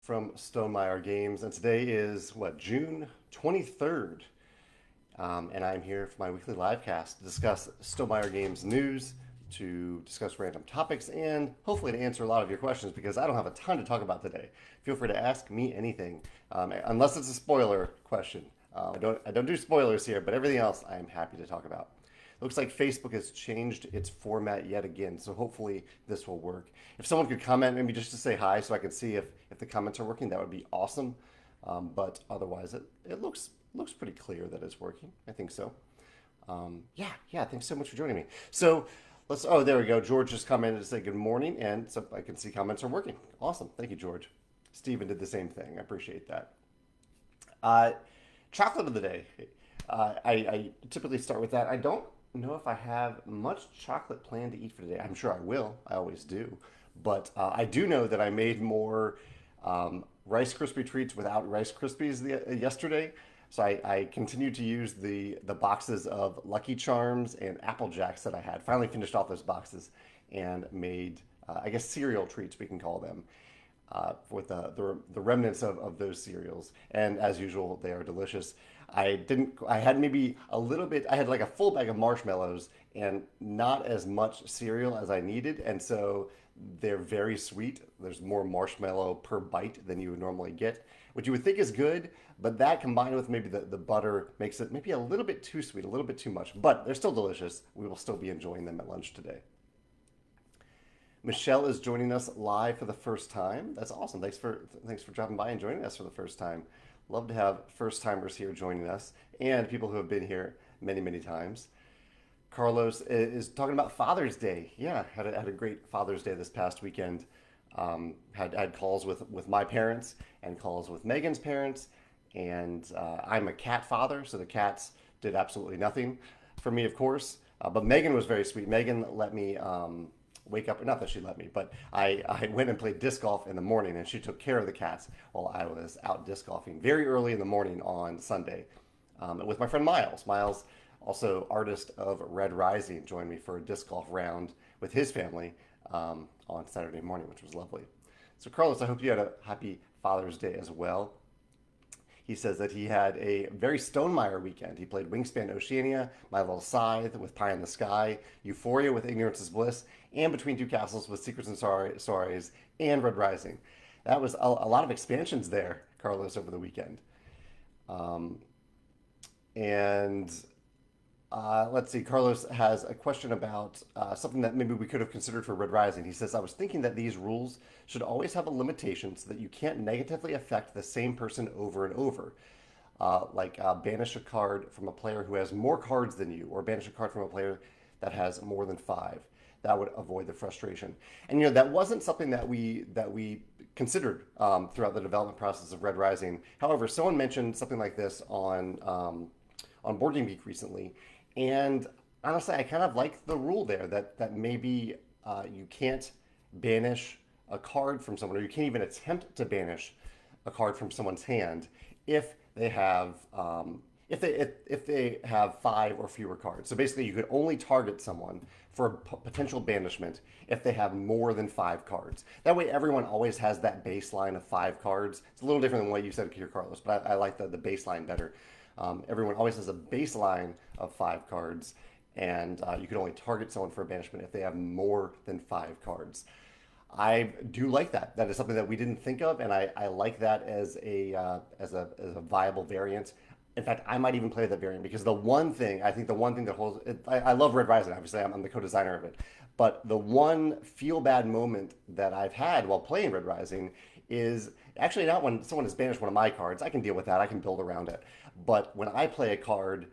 from Stonemeyer Games, and today is June 23rd, and I'm here for my weekly livecast to discuss Stonemeyer Games news, to discuss random topics, and hopefully to answer a lot of your questions because I don't have a ton to talk about today. Feel free to ask me anything, unless it's a spoiler question. I don't do spoilers here, but everything else I am happy to talk about. Looks like Facebook has changed its format yet again, so hopefully this will work. If someone could comment, maybe just to say hi so I can see if the comments are working, that would be awesome. But otherwise, it looks pretty clear that it's working. I think so. Yeah, thanks so much for joining me. So there we go. George just commented to say good morning, and so I can see comments are working. Awesome. Thank you, George. Stephen did the same thing. I appreciate that. Uh, Chocolate of the day. I typically start with that. I don't know if I have much chocolate planned to eat for today. I'm sure I will. I always do. But I do know that I made more Rice Krispie treats without Rice Krispies yesterday. So I continued to use the boxes of Lucky Charms and Apple Jacks that I had. Finally finished off those boxes and made, I guess, cereal treats, we can call them, with the remnants of those cereals. And as usual, they are delicious. I had maybe a little bit, I had like a full bag of marshmallows and not as much cereal as I needed. And so they're very sweet. There's more marshmallow per bite than you would normally get, which you would think is good. But that combined with maybe the butter makes it maybe a little bit too sweet, a little bit too much. But they're still delicious. We will still be enjoying them at lunch today. Michelle is joining us live for the first time. That's awesome. Thanks for dropping by and joining us for the first time. Love to have first timers here joining us and people who have been here many times. Carlos is talking about Father's Day. Yeah, had a great Father's Day this past weekend. Had calls with my parents and calls with Megan's parents, and I'm a cat father, so the cats did absolutely nothing for me, of course. But Megan was very sweet. Megan let me wake up, not that she let me, but I went and played disc golf in the morning, and she took care of the cats while I was out disc golfing very early in the morning on Sunday with my friend Miles. Miles, also artist of Red Rising, joined me for a disc golf round with his family on Saturday morning, which was lovely. So Carlos, I hope you had a happy Father's Day as well. He says that he had a very Stonemeyer weekend. He played Wingspan Oceania, My Little Scythe with Pie in the Sky, Euphoria with Ignorance is Bliss, and Between Two Castles with Secrets and Sorries, and Red Rising. That was a lot of expansions there, Carlos, over the weekend. And let's see, Carlos has a question about something that maybe we could have considered for Red Rising. He says, I was thinking that these rules should always have a limitation so that you can't negatively affect the same person over and over. Banish a card from a player who has more cards than you, or banish a card from a player that has more than 5. That would avoid the frustration. And that wasn't something that we considered throughout the development process of Red Rising. However, someone mentioned something like this on Board Game Geek recently, and honestly, I kind of like the rule there that maybe you can't banish a card from someone, or you can't even attempt to banish a card from someone's hand if they have if they have 5 or fewer cards. So basically, you could only target someone for a potential banishment if they have more than 5 cards. That way, everyone always has that baseline of 5 cards. It's a little different than what you said here, Carlos, but I like the baseline better. Everyone always has a baseline of 5 cards, and you can only target someone for a banishment if they have more than 5 cards. I do like that. That is something that we didn't think of, and I like that as a viable variant. In fact, I might even play that variant because the one thing that holds it, I love Red Rising. Obviously, I'm the co-designer of it, but the one feel bad moment that I've had while playing Red Rising is actually not when someone has banished one of my cards. I can deal with that. I can build around it. But when I play a card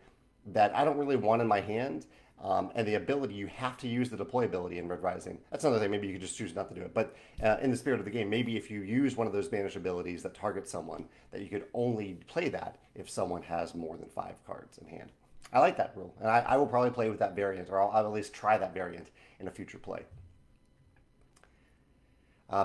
that I don't really want in my hand, and the ability, you have to use the deploy ability in Red Rising. That's another thing. Maybe you could just choose not to do it. But in the spirit of the game, maybe if you use one of those banish abilities that target someone, that you could only play that if someone has more than 5 cards in hand. I like that rule, and I will probably play with that variant, or I'll at least try that variant in a future play.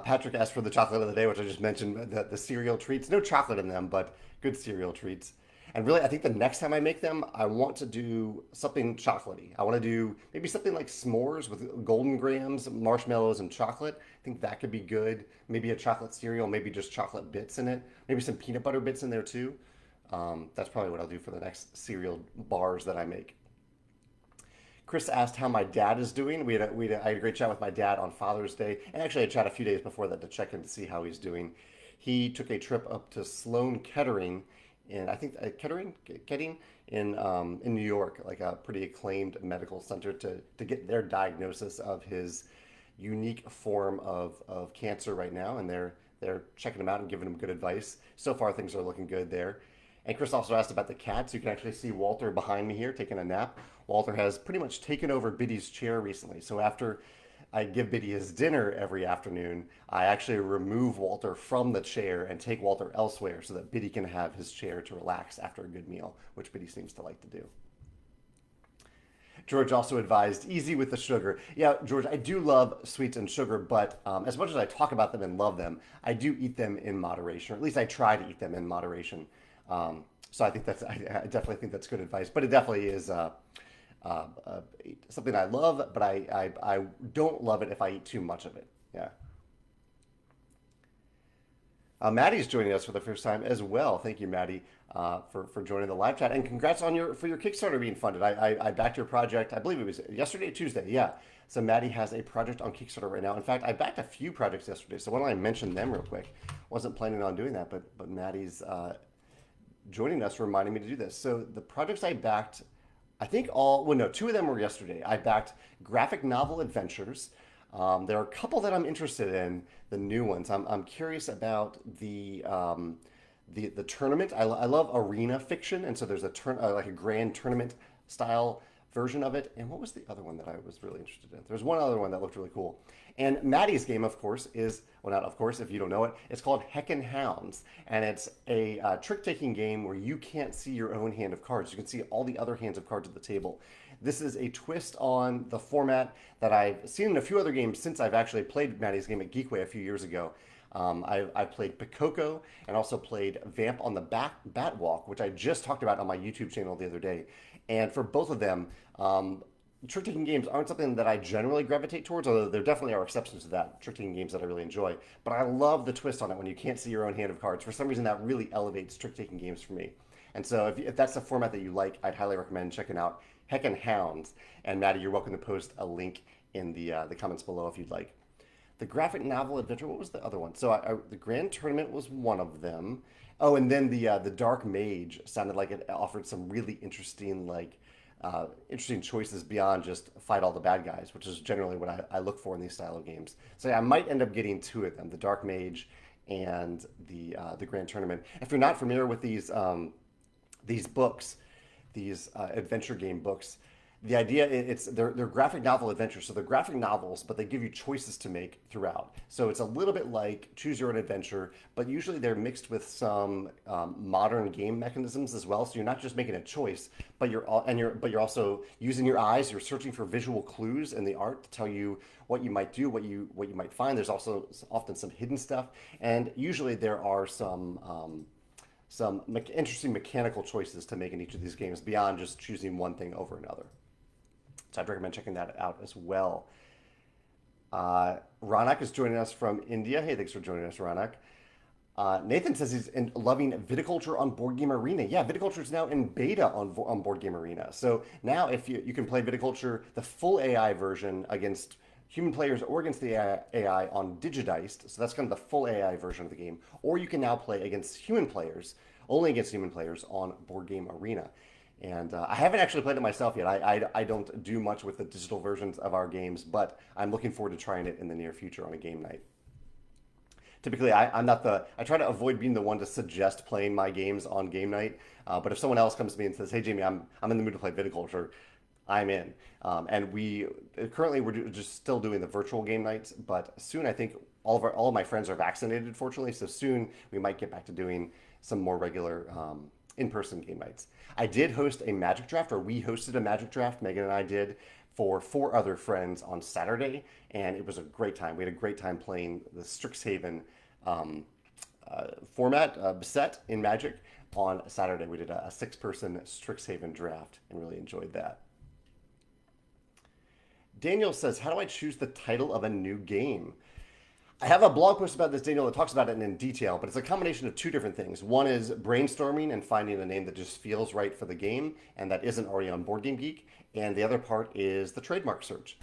Patrick asked for the chocolate of the day, which I just mentioned, the cereal treats. No chocolate in them, but good cereal treats. And really, I think the next time I make them, I want to do something chocolatey. I want to do maybe something like s'mores with golden grahams, marshmallows, and chocolate. I think that could be good. Maybe a chocolate cereal, maybe just chocolate bits in it. Maybe some peanut butter bits in there too. That's probably what I'll do for the next cereal bars that I make. Chris asked how my dad is doing. I had a great chat with my dad on Father's Day, and actually I chat a few days before that to check in to see how he's doing. He took a trip up to Sloan Kettering, in I think Kettering in New York, like a pretty acclaimed medical center to get their diagnosis of his unique form of cancer right now, and they're checking him out and giving him good advice. So far, things are looking good there. And Chris also asked about the cats. You can actually see Walter behind me here taking a nap. Walter has pretty much taken over Biddy's chair recently. So after I give Biddy his dinner every afternoon, I actually remove Walter from the chair and take Walter elsewhere so that Biddy can have his chair to relax after a good meal, which Biddy seems to like to do. George also advised easy with the sugar. Yeah, George, I do love sweets and sugar, but as much as I talk about them and love them, I do eat them in moderation, or at least I try to eat them in moderation. So I definitely think that's good advice, but it definitely is something I love, but I don't love it if I eat too much of it. Yeah. Maddie's joining us for the first time as well. Thank you, Maddie, for joining the live chat, and congrats on your Kickstarter being funded. I backed your project. I believe it was yesterday, Tuesday. Yeah. So Maddie has a project on Kickstarter right now. In fact, I backed a few projects yesterday. So why don't I mention them real quick? Wasn't planning on doing that, but Maddie's joining us reminding me to do this. So the projects I backed, I think well, no, two of them were yesterday. I backed graphic novel adventures. There are a couple that I'm interested in, the new ones. I'm curious about the tournament. I love arena fiction, and so there's like a grand tournament style version of it. And what was the other one that I was really interested in? There's one other one that looked really cool. And Maddie's game, of course, is, well, not of course, if you don't know it, it's called Heckin' Hounds. And it's a trick-taking game where you can't see your own hand of cards. You can see all the other hands of cards at the table. This is a twist on the format that I've seen in a few other games since I've actually played Maddie's game at Geekway a few years ago. I played Pikoko and also played Vamp on the Batwalk, which I just talked about on my YouTube channel the other day. And for both of them, trick-taking games aren't something that I generally gravitate towards, although there definitely are exceptions to that, trick-taking games that I really enjoy. But I love the twist on it when you can't see your own hand of cards. For some reason, that really elevates trick-taking games for me. And so if that's the format that you like, I'd highly recommend checking out Heckin' Hounds. And Maddie, you're welcome to post a link in the comments below if you'd like. The graphic novel adventure, what was the other one? So the Grand Tournament was one of them. Oh, and then the Dark Mage sounded like it offered some really interesting choices beyond just fight all the bad guys, which is generally what I look for in these style of games. So yeah, I might end up getting two of them, the Dark Mage and the Grand Tournament. If you're not familiar with these books, these adventure game books, the idea they're graphic novel adventures, so they're graphic novels, but they give you choices to make throughout. So it's a little bit like choose your own adventure, but usually they're mixed with some modern game mechanisms as well. So you're not just making a choice, but you're also using your eyes. You're searching for visual clues in the art to tell you what you might do, what you might find. There's also often some hidden stuff, and usually there are some interesting mechanical choices to make in each of these games beyond just choosing one thing over another. So I'd recommend checking that out as well. Ronak is joining us from India. Hey, thanks for joining us, Ronak. Nathan says he's loving Viticulture on Board Game Arena. Yeah, Viticulture is now in beta on Board Game Arena. So now if you can play Viticulture, the full AI version against human players or against the AI on Digidiced. So that's kind of the full AI version of the game. Or you can now play against human players, only against human players on Board Game Arena. And I haven't actually played it myself yet. I don't do much with the digital versions of our games, but I'm looking forward to trying it in the near future on a game night. Typically, I try to avoid being the one to suggest playing my games on game night. But if someone else comes to me and says, "Hey, Jamie, I'm in the mood to play Viticulture," I'm in. And we're just still doing the virtual game nights, but soon I think all of my friends are vaccinated, fortunately. So soon we might get back to doing some more regular in-person game nights. I did host a Magic Draft, or we hosted a Magic Draft, Megan and I did, for 4 other friends on Saturday, and it was a great time. We had a great time playing the Strixhaven format, set in Magic on Saturday. We did a six-person Strixhaven draft and really enjoyed that. Daniel says, how do I choose the title of a new game? I have a blog post about this, Daniel, that talks about it in detail, but it's a combination of two different things. One is brainstorming and finding a name that just feels right for the game and that isn't already on Board Game Geek. And the other part is the trademark search.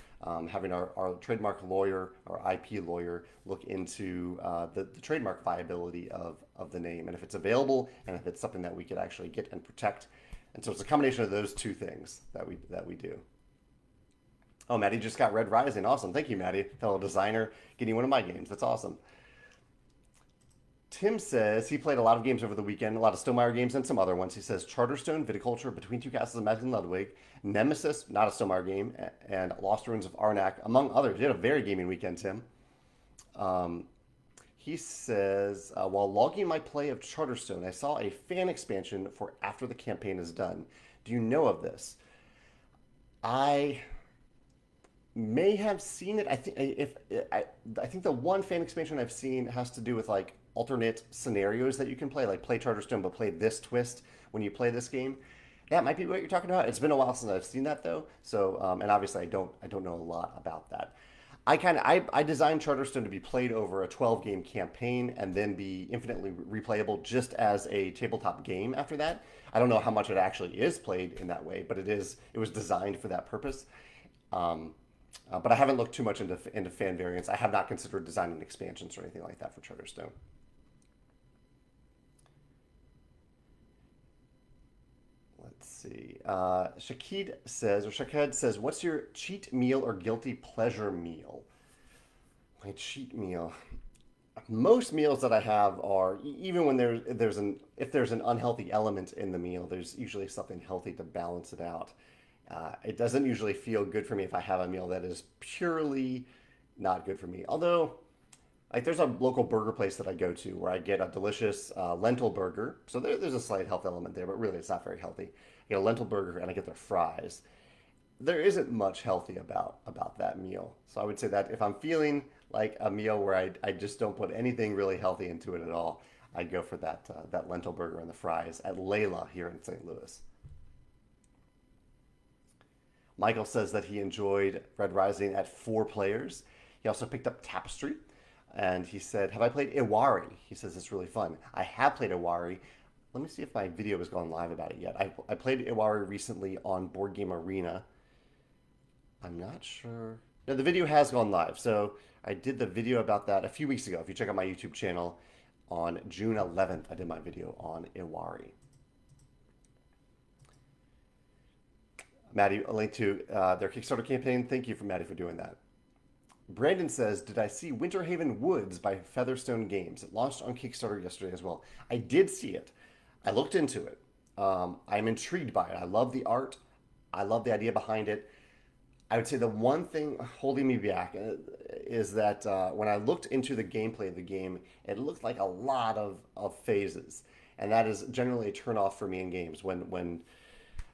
Having our trademark lawyer, our IP lawyer, look into the trademark viability of the name and if it's available and if it's something that we could actually get and protect. And so it's a combination of those two things that we do. Oh, Maddie just got Red Rising. Awesome. Thank you, Maddie, fellow designer, getting one of my games. That's awesome. Tim says he played a lot of games over the weekend, a lot of Stonemaier games and some other ones. He says Charterstone, Viticulture, Between Two Castles of Magic and Ludwig, Nemesis, not a Stonemaier game, and Lost Ruins of Arnak, among others. He had a very gaming weekend, Tim. He says, while logging my play of Charterstone, I saw a fan expansion for after the campaign is done. Do you know of this? I may have seen it. I think the one fan expansion I've seen has to do with like alternate scenarios that you can play, like play Charterstone but play this twist when you play this game. That might be what you're talking about. It's been a while since I've seen that though. So and obviously I don't know a lot about that. I designed Charterstone to be played over a 12 game campaign and then be infinitely replayable just as a tabletop game after that. I don't know how much it actually is played in that way, but it was designed for that purpose. But I haven't looked too much into fan variants. I have not considered designing expansions or anything like that for Charterstone. Let's see. Shaked says, what's your cheat meal or guilty pleasure meal? My cheat meal. Most meals that I have are, even when if there's an unhealthy element in the meal, there's usually something healthy to balance it out. It doesn't usually feel good for me if I have a meal that is purely not good for me. Although, like there's a local burger place that I go to where I get a delicious lentil burger. So there's a slight health element there, but really it's not very healthy. I get a lentil burger and I get their fries. There isn't much healthy about that meal. So I would say that if I'm feeling like a meal where I just don't put anything really healthy into it at all, I'd go for that lentil burger and the fries at Layla here in St. Louis. Michael says that he enjoyed Red Rising at 4 players. He also picked up Tapestry. And he said, have I played Iwari? He says it's really fun. I have played Iwari. Let me see if my video has gone live about it yet. I played Iwari recently on Board Game Arena. I'm not sure. No, the video has gone live. So I did the video about that a few weeks ago. If you check out my YouTube channel on June 11th, I did my video on Iwari. Maddie, a link to their Kickstarter campaign. Thank you for Maddie for doing that. Brandon says, did I see Winterhaven Woods by Featherstone Games? It launched on Kickstarter yesterday as well. I did see it. I looked into it. I'm intrigued by it. I love the art. I love the idea behind it. I would say the one thing holding me back is that when I looked into the gameplay of the game, it looked like a lot of phases. And that is generally a turnoff for me in games when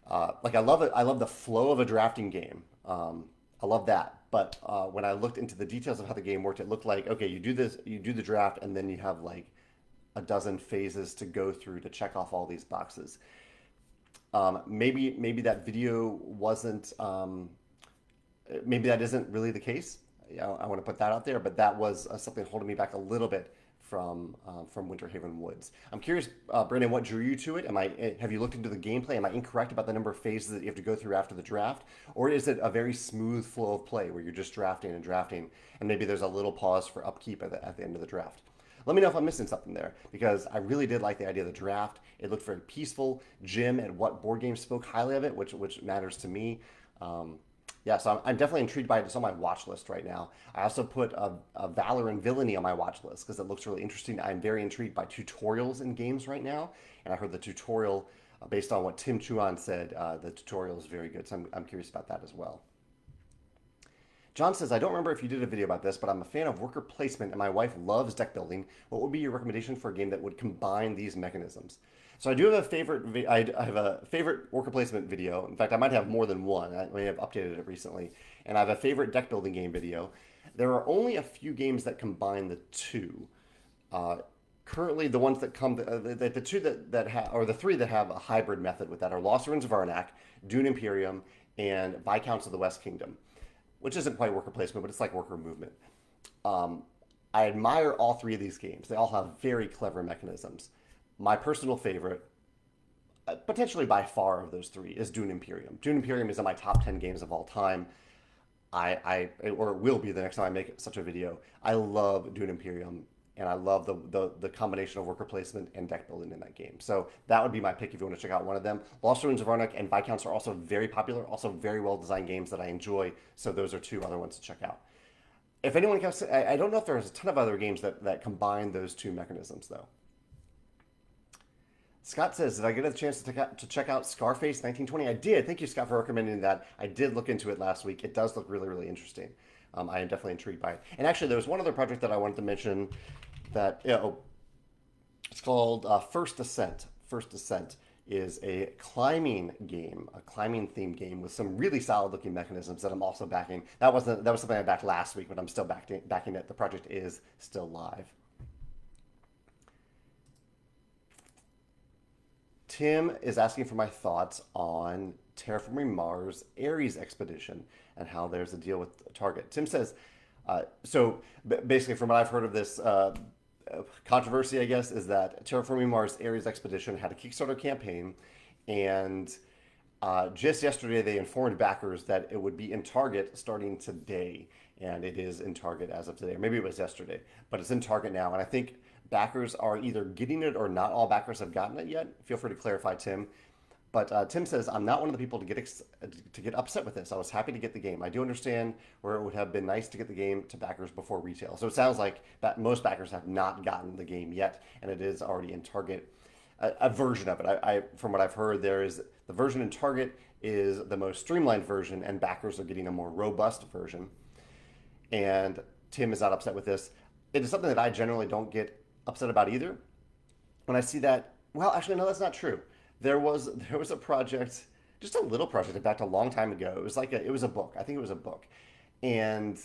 like I love it. I love the flow of a drafting game. I love that. But when I looked into the details of how the game worked, it looked like, okay, you do this, you do the draft, and then you have like a dozen phases to go through to check off all these boxes. Maybe that video wasn't. Maybe that isn't really the case. I want to put that out there, but that was something holding me back a little bit from Winterhaven Woods. I'm curious, Brandon, what drew you to it? Have you looked into the gameplay? Am I incorrect about the number of phases that you have to go through after the draft? Or is it a very smooth flow of play where you're just drafting, and maybe there's a little pause for upkeep at the end of the draft? Let me know if I'm missing something there, because I really did like the idea of the draft. It looked very peaceful. Jim and What Board Games spoke highly of it, which matters to me. Yeah, so I'm definitely intrigued by it. It's on my watch list right now. I also put a Valor and Villainy on my watch list because it looks really interesting. I'm very intrigued by tutorials in games right now, and I heard the tutorial, based on what Tim Chuan said, the tutorial is very good, so I'm curious about that as well. John says, I don't remember if you did a video about this, but I'm a fan of worker placement, and my wife loves deck building. What would be your recommendation for a game that would combine these mechanisms? So I do have a favorite. I have a favorite worker placement video. In fact, I might have more than one. I may have updated it recently, and I have a favorite deck building game video. There are only a few games that combine the two. Currently, the ones that come, the two that have, or the three that have a hybrid method with that are Lost Ruins of Arnak, Dune Imperium, and Viscounts of the West Kingdom, which isn't quite worker placement, but it's like worker movement. Um, I admire all three of these games. They all have very clever mechanisms. My personal favorite, potentially by far of those three, is Dune Imperium. Dune Imperium is in my top 10 games of all time. Or it will be the next time I make such a video. I love Dune Imperium, and I love the combination of worker placement and deck building in that game. So that would be my pick if you want to check out one of them. Lost Ruins of Arnak and Viscounts are also very popular, also very well designed games that I enjoy. So those are two other ones to check out. If anyone comes, I don't know if there's a ton of other games that combine those two mechanisms though. Scott says, did I get a chance to check out Scarface 1920? I did. Thank you, Scott, for recommending that. I did look into it last week. It does look really, really interesting. I am definitely intrigued by it. And actually, there was one other project that I wanted to mention that, it's called First Ascent. First Ascent is a climbing game, a climbing themed game with some really solid looking mechanisms that I'm also backing. That was something I backed last week, but I'm still backing it. The project is still live. Tim is asking for my thoughts on Terraforming Mars Ares expedition and how there's a deal with Target. Tim says, basically, from what I've heard of this controversy, I guess, is that Terraforming Mars Ares expedition had a Kickstarter campaign, and just yesterday they informed backers that it would be in Target starting today, and it is in Target as of today. Or maybe it was yesterday, but it's in Target now, and I think backers are either getting it or not all backers have gotten it yet. Feel free to clarify, Tim. But Tim says, I'm not one of the people to get upset with this. I was happy to get the game. I do understand where it would have been nice to get the game to backers before retail. So it sounds like most backers have not gotten the game yet, and it is already in Target. A version of it. From what I've heard, there is the version in Target is the most streamlined version, and backers are getting a more robust version. And Tim is not upset with this. It is something that I generally don't get upset about either. When I see that, well, actually, no, that's not true. There was a project, just a little project, back a long time ago. It was a book. I think it was a book, and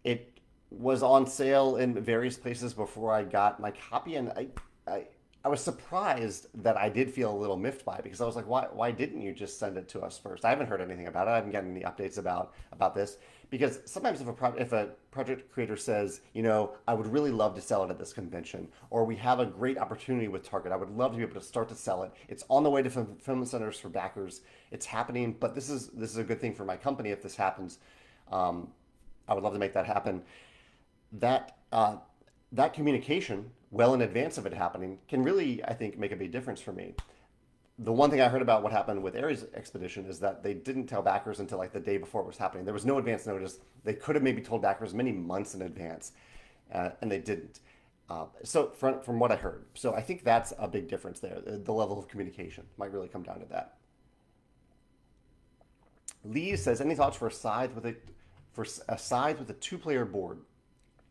it was on sale in various places before I got my copy, and I was surprised that I did feel a little miffed by it because I was like, why didn't you just send it to us first? I haven't heard anything about it. I haven't gotten any updates about this because sometimes if a project creator says, I would really love to sell it at this convention, or we have a great opportunity with Target, I would love to be able to start to sell it. It's on the way to fulfillment centers for backers. It's happening, but this is a good thing for my company if this happens. I would love to make that happen. That communication well in advance of it happening can really, I think, make a big difference for me. The one thing I heard about what happened with Ares Expedition is that they didn't tell backers until like the day before it was happening. There was no advance notice. They could have maybe told backers many months in advance, and they didn't. So from what I heard, so I think that's a big difference there. The level of communication might really come down to that. Lee says, any thoughts for a scythe with a two-player board?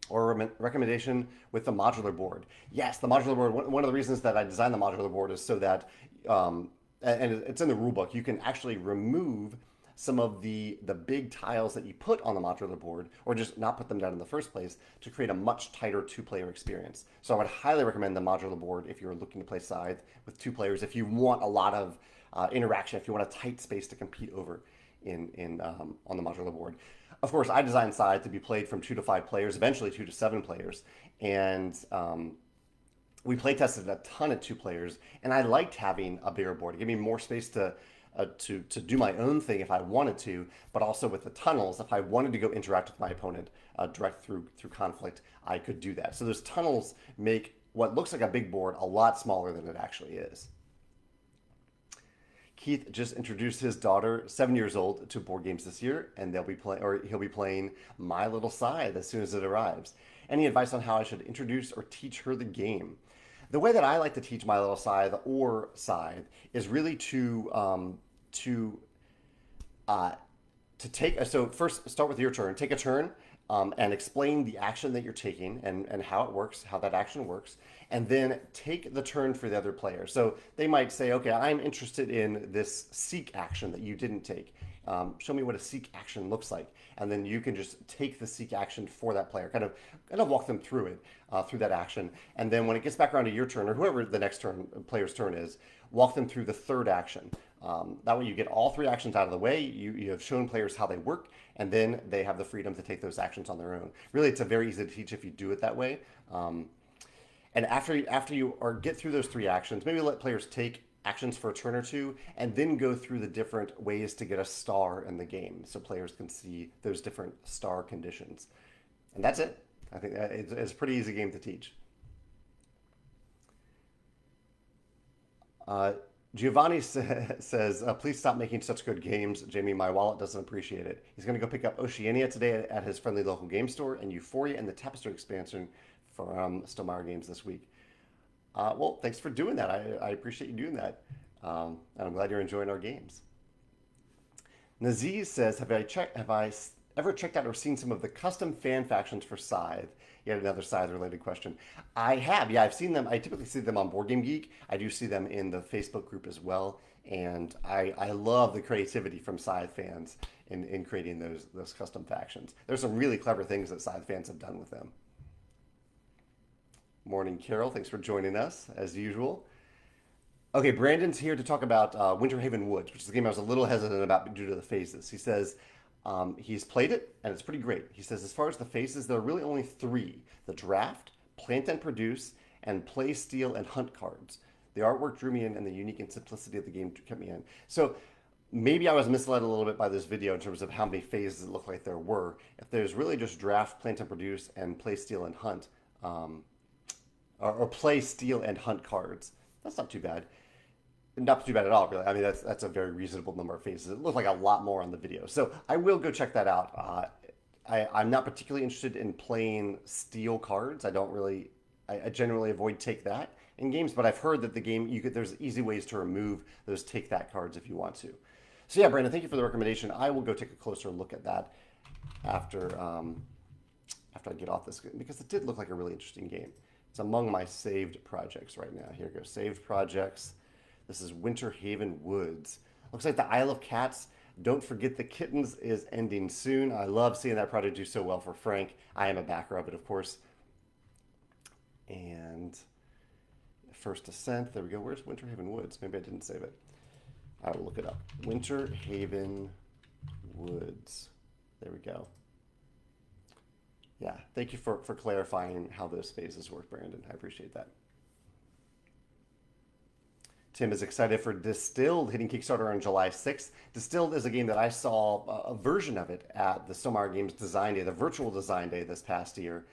Or a recommendation with the modular board. Yes, the modular board. One of the reasons that I designed the modular board is so that, and it's in the rule book, you can actually remove some of the big tiles that you put on the modular board, or just not put them down in the first place, to create a much tighter two-player experience. So I would highly recommend the modular board if you're looking to play Scythe with two players, if you want a lot of interaction, if you want a tight space to compete over on the modular board. Of course, I designed Scythe to be played from 2 to 5 players, eventually 2 to 7 players, and we play tested a ton at 2 players, and I liked having a bigger board. It gave me more space to do my own thing if I wanted to, but also with the tunnels, if I wanted to go interact with my opponent direct through conflict, I could do that. So those tunnels make what looks like a big board a lot smaller than it actually is. Keith just introduced his daughter, 7 years old, to board games this year, and he'll be playing My Little Scythe as soon as it arrives. Any advice on how I should introduce or teach her the game? The way that I like to teach My Little Scythe or Scythe is really to take. So first, start with your turn. Take a turn. And explain the action that you're taking and how it works, how that action works, and then take the turn for the other player. So they might say, okay, I'm interested in this seek action that you didn't take. show me what a seek action looks like. And then you can just take the seek action for that player, kind of walk them through it, through that action. And then when it gets back around to your turn, or whoever the next player's turn is, walk them through the third action. That way you get all three actions out of the way. You have shown players how they work, and then they have the freedom to take those actions on their own. Really, it's a very easy to teach if you do it that way. And after you get through those three actions, maybe let players take actions for a turn or two, and then go through the different ways to get a star in the game, so players can see those different star conditions. And that's it. I think that it's a pretty easy game to teach. Uh, Giovanni says, please stop making such good games. Jamie, my wallet doesn't appreciate it. He's going to go pick up Oceania today at his friendly local game store, and Euphoria and the Tapestry expansion from Stonemaier Games this week. Well, thanks for doing that. I appreciate you doing that. And I'm glad you're enjoying our games. Naziz says, have I ever checked out or seen some of the custom fan factions for Scythe? Yet another Scythe-related question. I have. Yeah, I've seen them. I typically see them on Board Game Geek. I do see them in the Facebook group as well. And I love the creativity from Scythe fans in creating those custom factions. There's some really clever things that Scythe fans have done with them. Morning, Carol. Thanks for joining us, as usual. Okay, Brandon's here to talk about Winterhaven Woods, which is a game I was a little hesitant about due to the phases. He says he's played it, and it's pretty great. He says as far as the phases, there are really only three: the draft, plant and produce, and play, steal, and hunt cards. The artwork drew me in, and the unique and simplicity of the game kept me in. So maybe I was misled a little bit by this video in terms of how many phases it looked like there were. If there's really just draft, plant and produce, and play, steal, and hunt, or play, steal, and hunt cards. That's not too bad. Not too bad at all, really. I mean, that's a very reasonable number of phases. It looked like a lot more on the video. So I will go check that out. I'm not particularly interested in playing steal cards. I generally avoid take that in games, but I've heard that the game, there's easy ways to remove those take that cards if you want to. So yeah, Brandon, thank you for the recommendation. I will go take a closer look at that after I get off this, because it did look like a really interesting game. It's among my saved projects right now. Here goes, saved projects. This is Winterhaven Woods. Looks like the Isle of Cats, Don't Forget the Kittens is ending soon. I love seeing that project do so well for Frank. I am a backer of it, of course. And First Ascent, there we go. Where's Winterhaven Woods? Maybe I didn't save it. I will look it up. Winterhaven Woods. There we go. Yeah, thank you for clarifying how those phases work, Brandon. I appreciate that. Tim is excited for Distilled hitting Kickstarter on July 6th. Distilled is a game that I saw a version of it at the Stonemaier Games Design Day, the virtual Design Day this past year,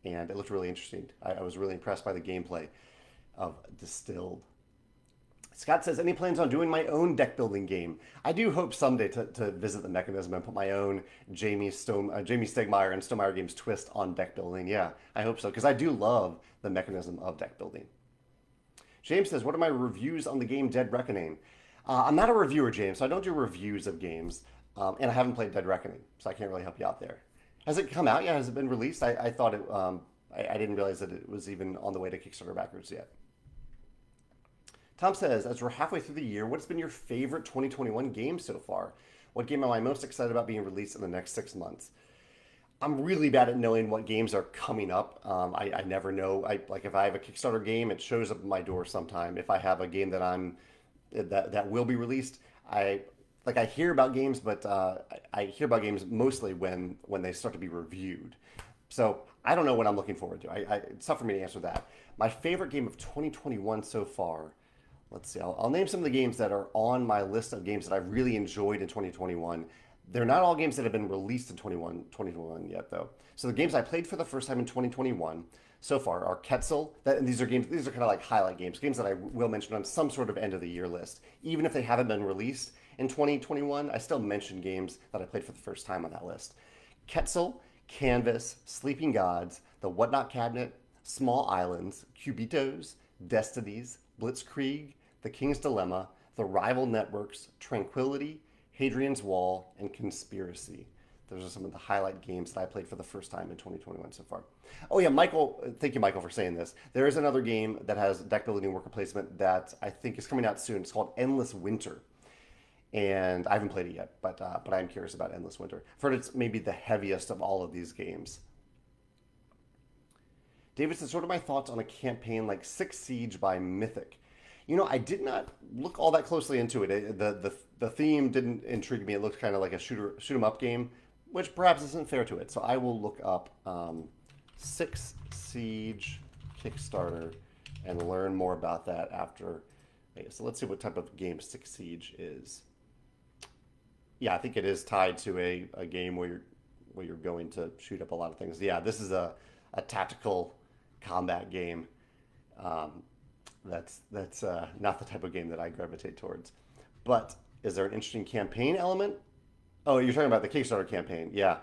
and it looked really interesting. I was really impressed by the gameplay of Distilled. Scott says, any plans on doing my own deck building game? I do hope someday to visit the mechanism and put my own Jamie Stegmaier and Stonemaier Games twist on deck building. Yeah, I hope so, because I do love the mechanism of deck building. James says, what are my reviews on the game Dead Reckoning? I'm not a reviewer, James, so I don't do reviews of games, and I haven't played Dead Reckoning, so I can't really help you out there. Has it come out yet? Has it been released? I thought it, I didn't realize that it was even on the way to Kickstarter backers yet. Tom says, as we're halfway through the year, what's been your favorite 2021 game so far? What game am I most excited about being released in the next 6 months? I'm really bad at knowing what games are coming up. I never know. Like if I have a Kickstarter game, it shows up at my door sometime. If I have a game that will be released, I hear about games, but I hear about games mostly when they start to be reviewed. So I don't know what I'm looking forward to. It's tough for me to answer that. My favorite game of 2021 so far. Let's see. I'll name some of the games that are on my list of games that I really enjoyed in 2021. They're not all games that have been released in 2021 yet, though. So the games I played for the first time in 2021 so far are Quetzal. These are kind of like highlight games that I will mention on some sort of end of the year list. Even if they haven't been released in 2021, I still mention games that I played for the first time on that list. Quetzal, Canvas, Sleeping Gods, The Whatnot Cabinet, Small Islands, Cubitos, Destinies, Blitzkrieg, The King's Dilemma, The Rival Networks, Tranquility, Hadrian's Wall, and Conspiracy. Those are some of the highlight games that I played for the first time in 2021 so far. Oh yeah, Michael, thank you, Michael, for saying this. There is another game that has deck building and worker placement that I think is coming out soon. It's called Endless Winter. and I haven't played it yet, but I'm curious about Endless Winter. I've heard it's maybe the heaviest of all of these games. David says, "What are my thoughts on a campaign like Six Siege by Mythic?" I did not look all that closely into it. The theme didn't intrigue me. It looked kind of like a shoot 'em up game, which perhaps isn't fair to it. So I will look up Six Siege Kickstarter and learn more about that after. Okay, so let's see what type of game Six Siege is. Yeah, I think it is tied to a game where you're going to shoot up a lot of things. Yeah, this is a tactical combat game. Um, that's not the type of game that I gravitate towards. But is there an interesting campaign element? Oh, you're talking about the Kickstarter campaign. Yeah,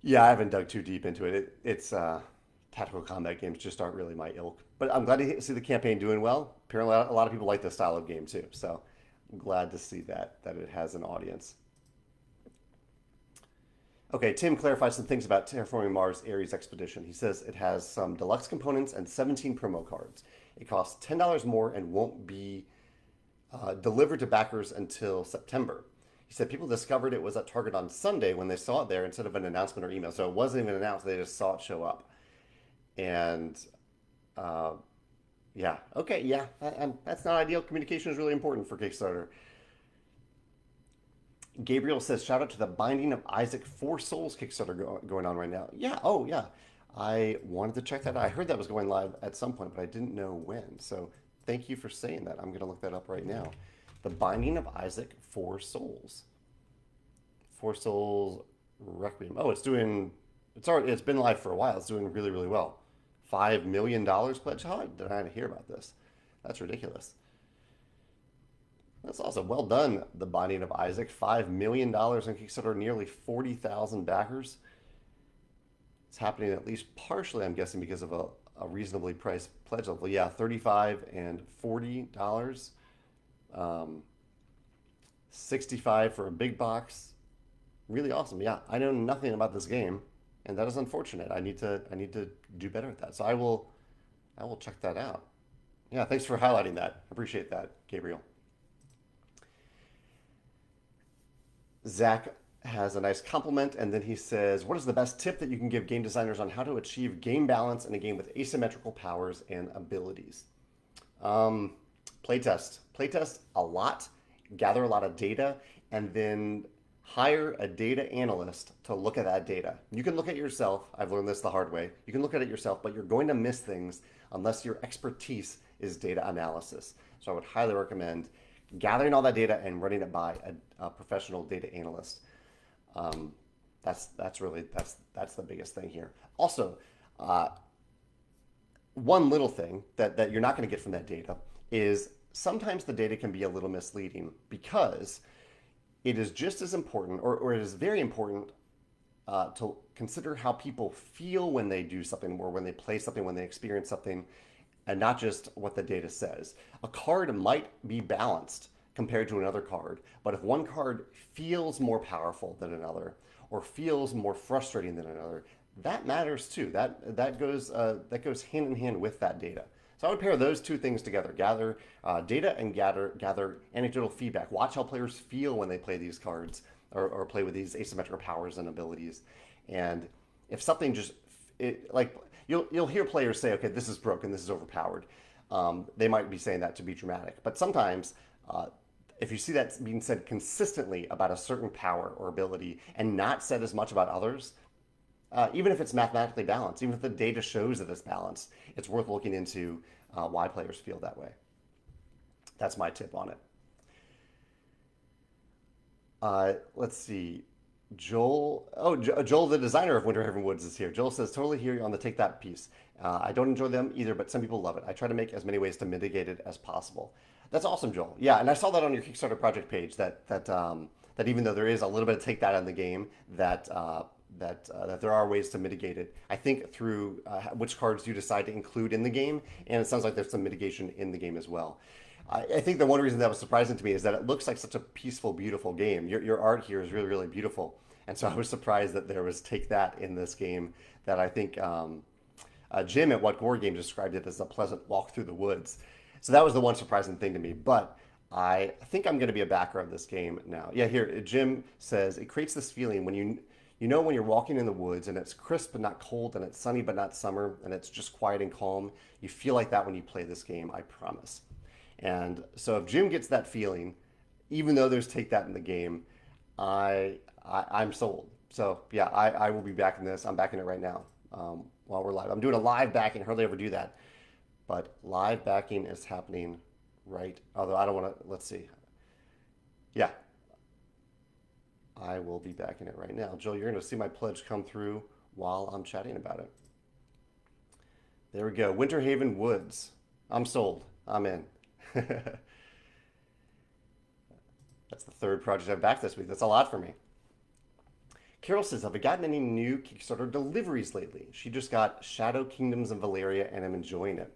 yeah. I haven't dug too deep into it. It's tactical combat games just aren't really my ilk. But I'm glad to see the campaign doing well. Apparently, a lot of people like this style of game too. So I'm glad to see that it has an audience. Okay, Tim clarifies some things about Terraforming Mars Ares Expedition. He says it has some deluxe components and 17 promo cards. It costs $10 more and won't be delivered to backers until September. He said people discovered it was at Target on Sunday when they saw it there instead of an announcement or email. So it wasn't even announced, they just saw it show up. And uh, yeah, okay, yeah, that's not ideal. Communication is really important for Kickstarter. Gabriel says, shout out to the Binding of Isaac Four Souls Kickstarter going on right now. Yeah, oh yeah. I wanted to check that out. I heard that was going live at some point, but I didn't know when. So thank you for saying that. I'm going to look that up right now. The Binding of Isaac Four Souls. Four Souls Requiem. Oh, it's been live for a while. It's doing really, really well. $5 million pledge. How did I not hear about this? That's ridiculous. That's awesome. Well done, The Binding of Isaac. $5 million on Kickstarter, nearly 40,000 backers. It's happening at least partially, I'm guessing, because of a reasonably priced pledge level. Yeah, $35 and $40. 65 for a big box. Really awesome. Yeah, I know nothing about this game, and that is unfortunate. I need to do better at that. So I will check that out. Yeah, thanks for highlighting that. Appreciate that, Gabriel. Zach has a nice compliment, and then he says, "What is the best tip that you can give game designers on how to achieve game balance in a game with asymmetrical powers and abilities?" Um, playtest a lot, gather a lot of data, and then hire a data analyst to look at that data. You can look at it yourself. I've learned this the hard way. You can look at it yourself, but you're going to miss things unless your expertise is data analysis. So I would highly recommend gathering all that data and running it by a professional data analyst. Um, that's the biggest thing here. Also, uh, one little thing that you're not going to get from that data is sometimes the data can be a little misleading because it is just as important, or it is very important to consider how people feel when they do something, or when they play something, when they experience something, and not just what the data says. A card might be balanced compared to another card, but if one card feels more powerful than another, or feels more frustrating than another, that matters too. That goes hand in hand with that data. So I would pair those two things together: gather data and gather anecdotal feedback. Watch how players feel when they play these cards, or play with these asymmetrical powers and abilities. And if something like you'll hear players say, "Okay, this is broken, this is overpowered." They might be saying that to be dramatic, but sometimes if you see that being said consistently about a certain power or ability and not said as much about others, even if it's mathematically balanced, even if the data shows that it's balanced, it's worth looking into why players feel that way. That's my tip on it. Let's see. Joel, the designer of Winter Haven Woods, is here. Joel says, totally hear you on the take that piece. I don't enjoy them either, but some people love it. I try to make as many ways to mitigate it as possible. That's awesome, Joel. Yeah, and I saw that on your Kickstarter project page that even though there is a little bit of take that in the game, that there are ways to mitigate it. I think through which cards you decide to include in the game, and it sounds like there's some mitigation in the game as well. I think the one reason that was surprising to me is that it looks like such a peaceful, beautiful game. Your art here is really, really beautiful, and so I was surprised that there was take that in this game. That I think Jim at What Gore Game described it as a pleasant walk through the woods. So that was the one surprising thing to me. But I think I'm going to be a backer of this game now. Yeah, here Jim says it creates this feeling when you know when you're walking in the woods and it's crisp but not cold and it's sunny but not summer and it's just quiet and calm. You feel like that when you play this game, I promise. And so if Jim gets that feeling, even though there's take that in the game, I'm sold. So yeah, I will be backing this. I'm backing it right now while we're live. I'm doing a live backing. I hardly ever do that, but live backing is happening right. Although I don't want to. Let's see. Yeah, I will be backing it right now. Joel, you're going to see my pledge come through while I'm chatting about it. There we go. Winter Haven Woods. I'm sold. I'm in. That's the third project I've backed this week. That's a lot for me. Carol says, have I gotten any new Kickstarter deliveries lately? She just got Shadow Kingdoms of Valeria and I'm enjoying it.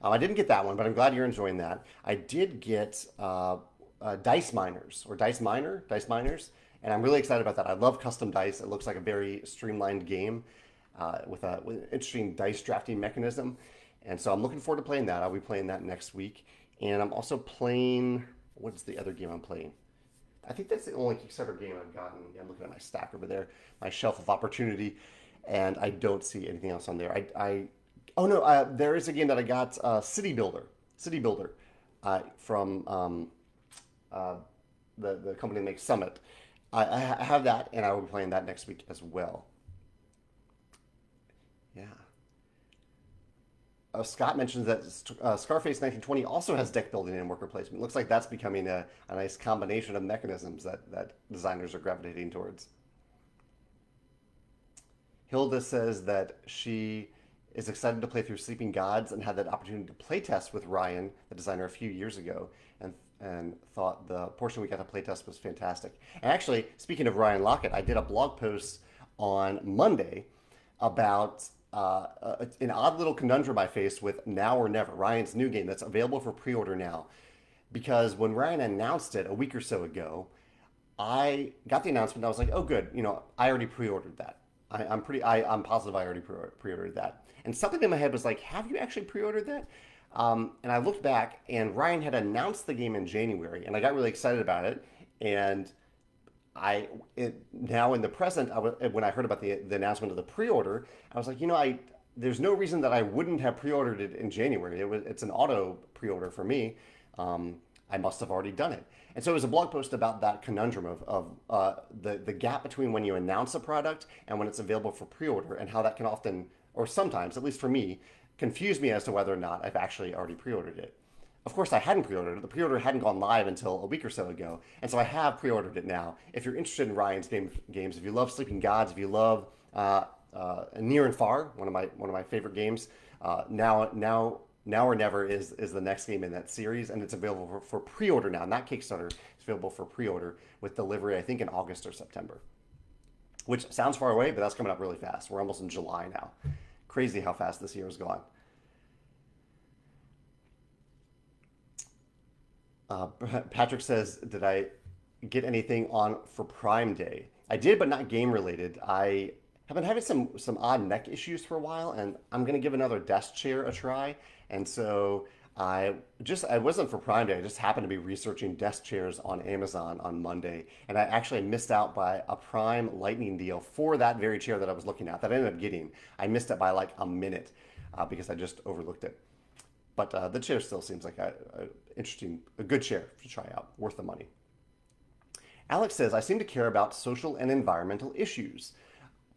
I didn't get that one, but I'm glad you're enjoying that. I did get Dice Miners, or Dice Miners, and I'm really excited about that. I love custom dice. It looks like a very streamlined game with an interesting dice drafting mechanism. And so I'm looking forward to playing that. I'll be playing that next week. And I'm also playing, what's the other game I'm playing? I think that's the only Kickstarter game I've gotten. Yeah, I'm looking at my stack over there, my shelf of opportunity, and I don't see anything else on there. Oh no, there is a game that I got, City Builder, from uh, the company that makes Summit. I have that, and I will be playing that next week as well. Yeah. Scott mentions that Scarface 1920 also has deck building and worker placement. Looks like that's becoming a nice combination of mechanisms that designers are gravitating towards. Hilda says that she is excited to play through Sleeping Gods and had that opportunity to playtest with Ryan, the designer, a few years ago, and thought the portion we got to playtest was fantastic. And actually, speaking of Ryan Lockett, I did a blog post on Monday about an odd little conundrum I faced with Now or Never, Ryan's new game that's available for pre-order now. Because when Ryan announced it a week or so ago, I got the announcement. And I was like, "Oh, good. I already pre-ordered that. I'm positive I already pre-ordered that." And something in my head was like, "Have you actually pre-ordered that?" And I looked back, and Ryan had announced the game in January, and I got really excited about it. And now in the present, when I heard about the announcement of the pre-order, I was like, there's no reason that I wouldn't have pre-ordered it in January. It's an auto pre-order for me. I must have already done it. And so it was a blog post about that conundrum of the gap between when you announce a product and when it's available for pre-order, and how that can often, or sometimes, at least for me, confuse me as to whether or not I've actually already pre-ordered it. Of course, I hadn't pre-ordered it. The pre-order hadn't gone live until a week or so ago, and so I have pre-ordered it now. If you're interested in Ryan's games, if you love Sleeping Gods, if you love Near and Far, one of my favorite games, Now or Never is the next game in that series, and it's available for pre-order now. Not Kickstarter. It's available for pre-order with delivery, I think, in August or September. Which sounds far away, but that's coming up really fast. We're almost in July now. Crazy how fast this year has gone. Patrick says, did I get anything on for Prime Day? I did, but not game related. I have been having some odd neck issues for a while, and I'm gonna give another desk chair a try. And so I wasn't for Prime Day. I just happened to be researching desk chairs on Amazon on Monday, and I actually missed out by a Prime Lightning deal for that very chair that I was looking at that I ended up getting. I missed it by like a minute because I just overlooked it. But the chair still seems like a good chair to try out, worth the money. Alex says, I seem to care about social and environmental issues.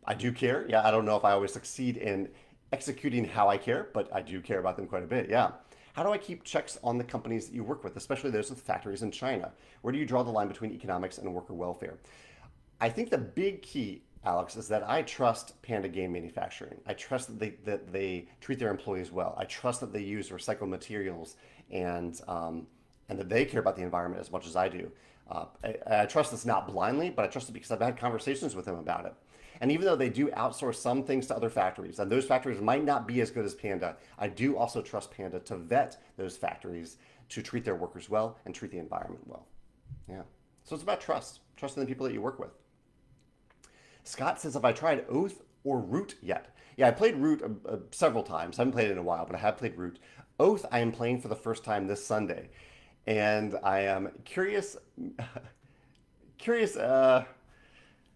I do care. Yeah, I don't know if I always succeed in executing how I care, but I do care about them quite a bit. Yeah. How do I keep checks on the companies that you work with, especially those with factories in China? Where do you draw the line between economics and worker welfare? I think the big key, Alex, is that I trust Panda Game Manufacturing. I trust that they treat their employees well. I trust that they use recycled materials and that they care about the environment as much as I do. I trust this not blindly, but I trust it because I've had conversations with them about it. And even though they do outsource some things to other factories, and those factories might not be as good as Panda, I do also trust Panda to vet those factories to treat their workers well and treat the environment well. Yeah. So it's about trust in the people that you work with. Scott says, have I tried Oath or Root yet? Yeah, I played Root several times. I haven't played it in a while, but I have played Root. Oath I am playing for the first time this Sunday. and I am curious,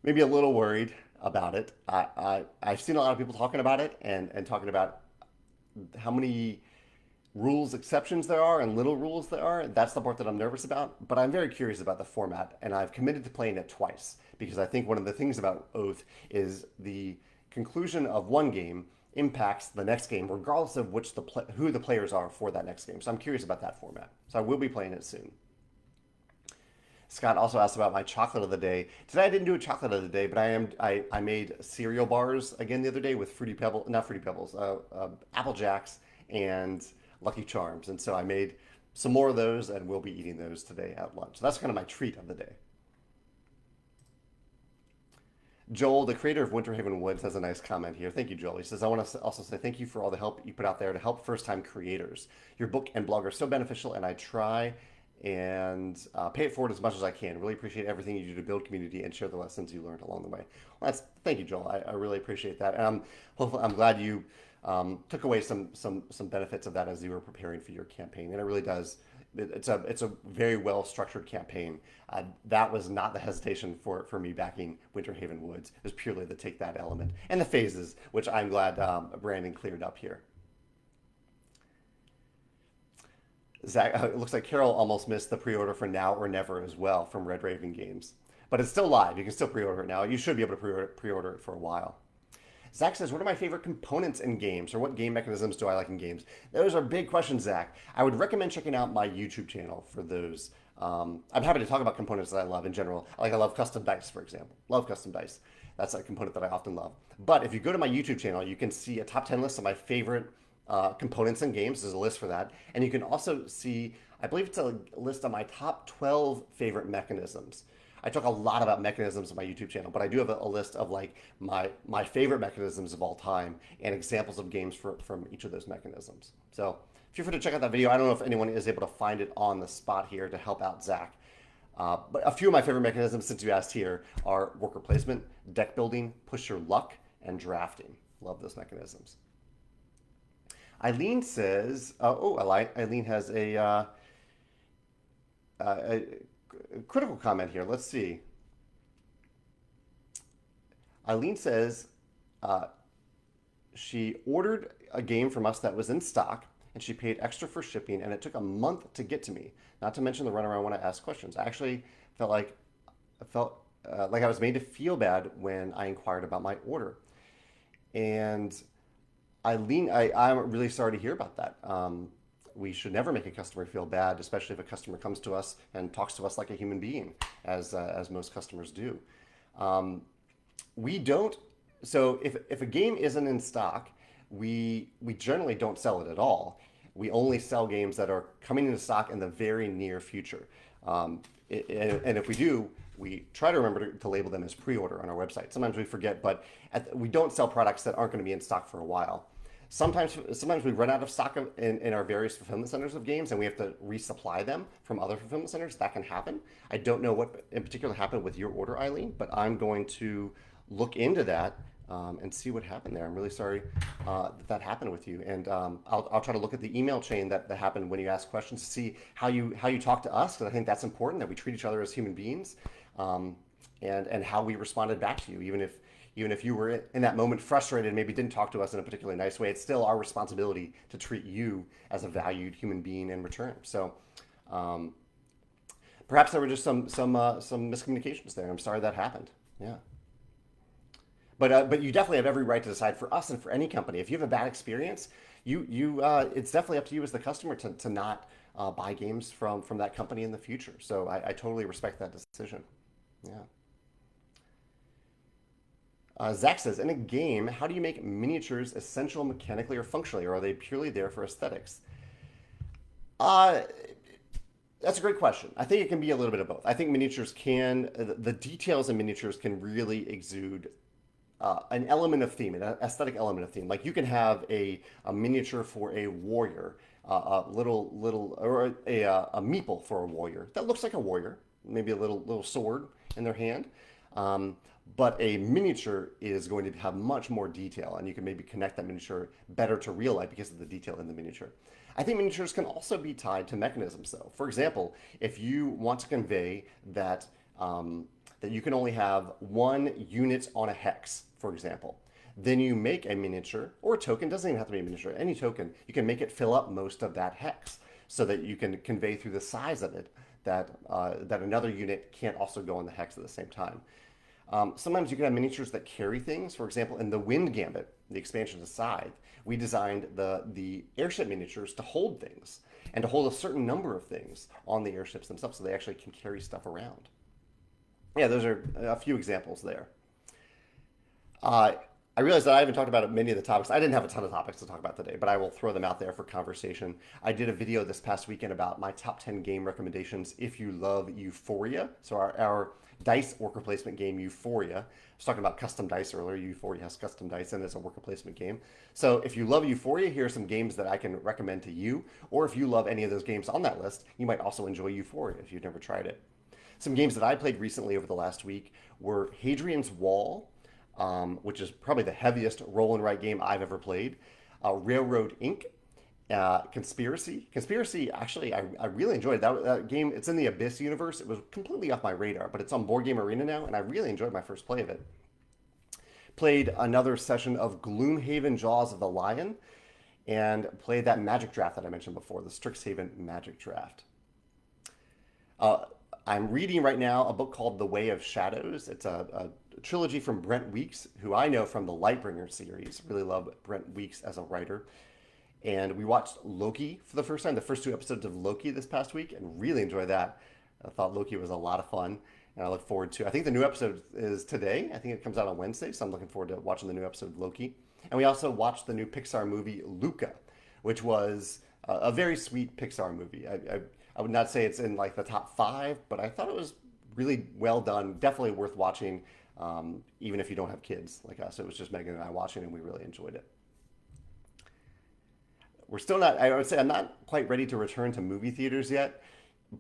maybe a little worried about it. I've seen a lot of people talking about it and talking about how many rules exceptions there are and little rules there are. That's the part that I'm nervous about. But I'm very curious about the format, and I've committed to playing it twice because I think one of the things about Oath is the conclusion of one game impacts the next game, regardless of who the players are for that next game. So I'm curious about that format. So I will be playing it soon. Scott also asked about my chocolate of the day. Today I didn't do a chocolate of the day, but I made cereal bars again the other day with fruity pebbles, not fruity pebbles, apple jacks and Lucky Charms, and so I made some more of those, and we'll be eating those today at lunch. So that's kind of my treat of the day. Joel, the creator of Winter Haven Woods, has a nice comment here. Thank you, Joel. He says, I want to also say thank you for all the help you put out there to help first time creators. Your book and blog are so beneficial, and I try and pay it forward as much as I can. Really appreciate everything you do to build community and share the lessons you learned along the way. Well, thank you, Joel. I really appreciate that. And hopefully, I'm glad you took away some benefits of that as you were preparing for your campaign. And it really does. It's a very well structured campaign. That was not the hesitation for me backing Winter Haven Woods. It was purely the take that element and the phases, which I'm glad Brandon cleared up here. Zach, it looks like Carol almost missed the pre-order for Now or Never as well from Red Raven Games, but it's still live. You can still pre-order it now. You should be able to pre-order it for a while. Zach says, what are my favorite components in games, or what game mechanisms do I like in games? Those are big questions, Zach. I would recommend checking out my YouTube channel for those. I'm happy to talk about components that I love in general. Like I love custom dice, for example. Love custom dice. That's a component that I often love. But if you go to my YouTube channel, you can see a top 10 list of my favorite components in games. There's a list for that. And you can also see, I believe it's a list of my top 12 favorite mechanisms. I talk a lot about mechanisms on my YouTube channel, but I do have a list of like my favorite mechanisms of all time and examples of games from each of those mechanisms. So feel free to check out that video. I don't know if anyone is able to find it on the spot here to help out Zach. But a few of my favorite mechanisms, since you asked here, are worker placement, deck building, push your luck, and drafting. Love those mechanisms. Eileen says, Eileen has a critical comment here. Let's see. Eileen says she ordered a game from us that was in stock and she paid extra for shipping and it took a month to get to me. Not to mention the runaround when I asked questions. I actually felt like I was made to feel bad when I inquired about my order. And Eileen, I'm really sorry to hear about that. We should never make a customer feel bad, especially if a customer comes to us and talks to us like a human being, as most customers do. We don't. So if a game isn't in stock, we generally don't sell it at all. We only sell games that are coming into stock in the very near future. And if we do, we try to remember to label them as pre-order on our website. Sometimes we forget, but we don't sell products that aren't going to be in stock for a while. Sometimes we run out of stock in our various fulfillment centers of games and we have to resupply them from other fulfillment centers. That can happen. I don't know what in particular happened with your order, Eileen, but I'm going to look into that and see what happened there. I'm really sorry that happened with you. And I'll try to look at the email chain that happened when you asked questions to see how you talk to us, because I think that's important, that we treat each other as human beings, and how we responded back to you. Even if you were in that moment frustrated and maybe didn't talk to us in a particularly nice way, it's still our responsibility to treat you as a valued human being in return. So perhaps there were just some miscommunications there. I'm sorry that happened. Yeah. But you definitely have every right to decide for us and for any company. If you have a bad experience, it's definitely up to you as the customer to not buy games from that company in the future. So I totally respect that decision. Yeah. Zach says, in a game, how do you make miniatures essential mechanically or functionally, or are they purely there for aesthetics? That's a great question. I think it can be a little bit of both. I think the details in miniatures can really exude an element of theme, an aesthetic element of theme. Like you can have a miniature for a warrior, a meeple for a warrior that looks like a warrior, maybe a little sword in their hand. But a miniature is going to have much more detail, and you can maybe connect that miniature better to real life because of the detail in the miniature. I think miniatures can also be tied to mechanisms, though. For example, if you want to convey that that you can only have one unit on a hex, for example, then you make a miniature or a token. Doesn't even have to be a miniature. Any token, you can make it fill up most of that hex, so that you can convey through the size of it that that another unit can't also go on the hex at the same time. Sometimes you can have miniatures that carry things. For example, in the Wind Gambit, the expansion to Scythe, we designed the airship miniatures to hold things and to hold a certain number of things on the airships themselves so they actually can carry stuff around. Yeah, those are a few examples there. Uh, I realize that I haven't talked about many of the topics. I didn't have a ton of topics to talk about today, but I will throw them out there for conversation. I did a video this past weekend about my top 10 game recommendations if you love Euphoria. So our dice worker placement game, Euphoria. I was talking about custom dice earlier. Euphoria has custom dice and it's a worker placement game. So if you love Euphoria, here are some games that I can recommend to you. Or if you love any of those games on that list, you might also enjoy Euphoria if you've never tried it. Some games that I played recently over the last week were Hadrian's Wall, which is probably the heaviest roll and write game I've ever played. Railroad Inc. Conspiracy. Conspiracy, actually, I really enjoyed that game. It's in the Abyss universe. It was completely off my radar, but it's on Board Game Arena now, and I really enjoyed my first play of it. Played another session of Gloomhaven Jaws of the Lion, and played that Magic Draft that I mentioned before, the Strixhaven Magic Draft. I'm reading right now a book called The Way of Shadows. It's a trilogy from Brent Weeks, who I know from the Lightbringer series. Really love Brent Weeks as a writer. And we watched Loki for the first time, the first two episodes of Loki this past week, and really enjoyed that. I thought Loki was a lot of fun, and I look forward to. I think the new episode is today. I think it comes out on Wednesday, so I'm looking forward to watching the new episode of Loki. And we also watched the new Pixar movie Luca, which was a very sweet Pixar movie. I would not say it's in like the top five, but I thought it was really well done. Definitely worth watching, even if you don't have kids like us. It was just Megan and I watching, and we really enjoyed it. We're still not, I would say I'm not quite ready to return to movie theaters yet,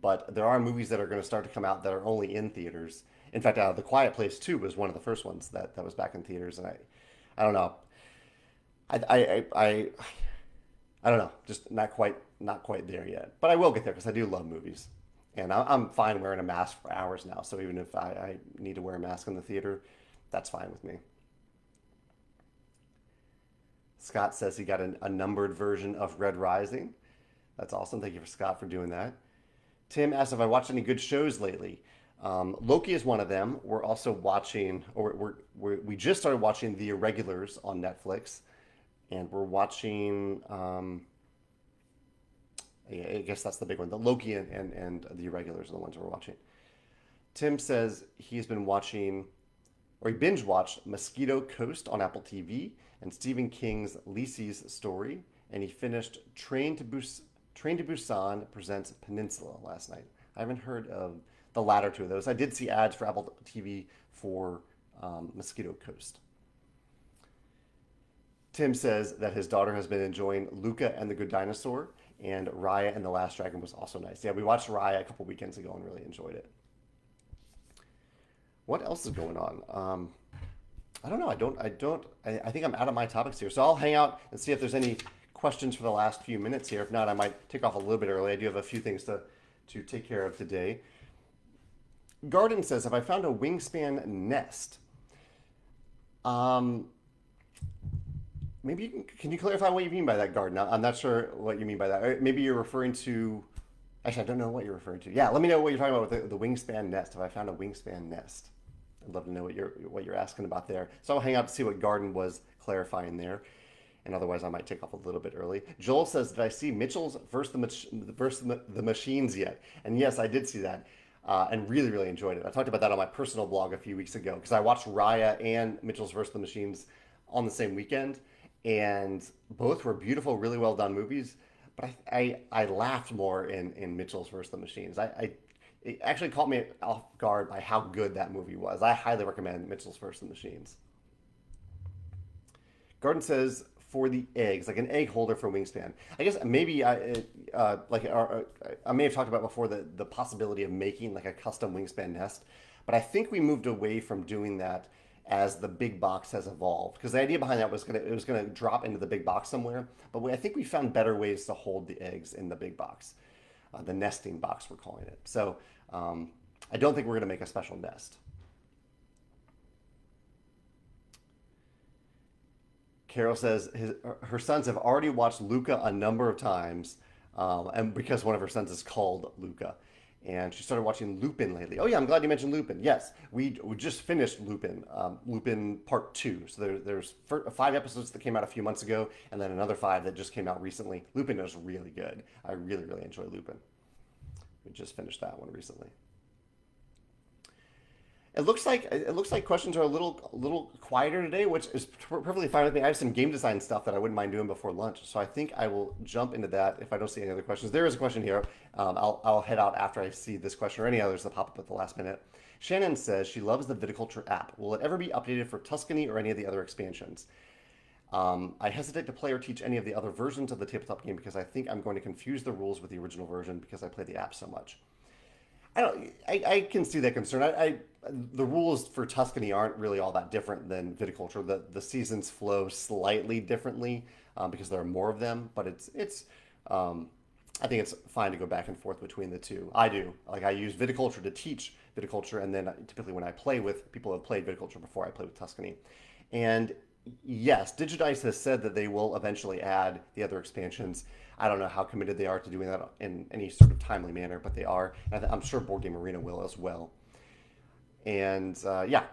but there are movies that are going to start to come out that are only in theaters. In fact, The Quiet Place 2 was one of the first ones that was back in theaters, and I don't know. I don't know, just not quite there yet. But I will get there because I do love movies, and I'm fine wearing a mask for hours now. So even if I need to wear a mask in the theater, that's fine with me. Scott says he got a numbered version of Red Rising. That's awesome. Thank you for Scott for doing that. Tim asked if I watched any good shows lately. Loki is one of them. We're also watching, or we just started watching The Irregulars on Netflix, and we're watching. I guess that's the big one. The Loki and The Irregulars are the ones we're watching. Tim says he's been watching, or he binge watched Mosquito Coast on Apple TV and Stephen King's Lisey's Story, and he finished Train to Busan Presents Peninsula last night. I haven't heard of the latter two of those. I did see ads for Apple TV for Mosquito Coast. Tim says that his daughter has been enjoying Luca and the Good Dinosaur, and Raya and the Last Dragon was also nice. Yeah, we watched Raya a couple weekends ago and really enjoyed it. What else is going on? I don't know. I think I'm out of my topics here. So I'll hang out and see if there's any questions for the last few minutes here. If not, I might take off a little bit early. I do have a few things to take care of today. Garden says, have I found a wingspan nest? Maybe can you clarify what you mean by that, Garden? I'm not sure what you mean by that. Or maybe you're referring to, actually, I don't know what you're referring to. Yeah, let me know what you're talking about with the wingspan nest. Have I found a wingspan nest? I'd love to know what you're asking about there. So I'll hang out to see what Garden was clarifying there. And otherwise, I might take off a little bit early. Joel says, did I see Mitchell's versus the Machines yet? And yes, I did see that. And really, really enjoyed it. I talked about that on my personal blog a few weeks ago because I watched Raya and Mitchell's versus the Machines on the same weekend. And both were beautiful, really well done movies. But I laughed more in Mitchell's versus the Machines. It actually caught me off guard by how good that movie was. I highly recommend Mitchell's versus the Machines. Garden says for the eggs, like an egg holder for wingspan. I guess maybe I may have talked about before the possibility of making like a custom wingspan nest, but I think we moved away from doing that as the big box has evolved. Because the idea behind that was it was gonna drop into the big box somewhere, but I think we found better ways to hold the eggs in the big box, the nesting box we're calling it. So I don't think we're gonna make a special nest. Carol says her sons have already watched Luca a number of times, and because one of her sons is called Luca, and she started watching Lupin lately. Oh yeah, I'm glad you mentioned Lupin. Yes, we just finished Lupin, Lupin Part Two. So there's 5 episodes that came out a few months ago, and then another 5 that just came out recently. Lupin is really good. I really enjoy Lupin. We just finished that one recently. It looks like questions are a little quieter today, which is perfectly fine with me. I have some game design stuff that I wouldn't mind doing before lunch, so I think I will jump into that if I don't see any other questions. There is a question here. I'll head out after I see this question or any others that pop up at the last minute. Shannon says she loves the Viticulture app. Will it ever be updated for Tuscany or any of the other expansions? I hesitate to play or teach any of the other versions of the tabletop game because I think I'm going to confuse the rules with the original version because I play the app so much. I can see that concern. The rules for Tuscany aren't really all that different than Viticulture. The seasons flow slightly differently because there are more of them, but it's I think it's fine to go back and forth between the two. I do. Like I use Viticulture to teach Viticulture, and then typically when I play with people who have played Viticulture before, I play with Tuscany. And yes, Digidice has said that they will eventually add the other expansions. I don't know how committed they are to doing that in any sort of timely manner, but they are. And I'm sure Board Game Arena will as well. And yeah.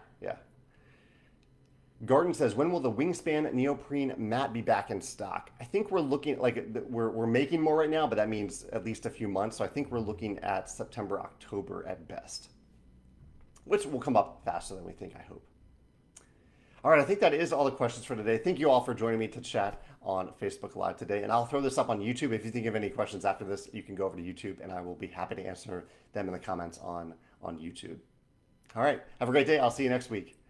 Garden says, when will the Wingspan neoprene mat be back in stock? I think we're looking like we're making more right now, but that means at least a few months. So I think we're looking at September, October at best, which will come up faster than we think, I hope. All right, I think that is all the questions for today. Thank you all for joining me to chat on Facebook Live today. And I'll throw this up on YouTube. If you think of any questions after this, you can go over to YouTube and I will be happy to answer them in the comments on YouTube. All right, have a great day. I'll see you next week.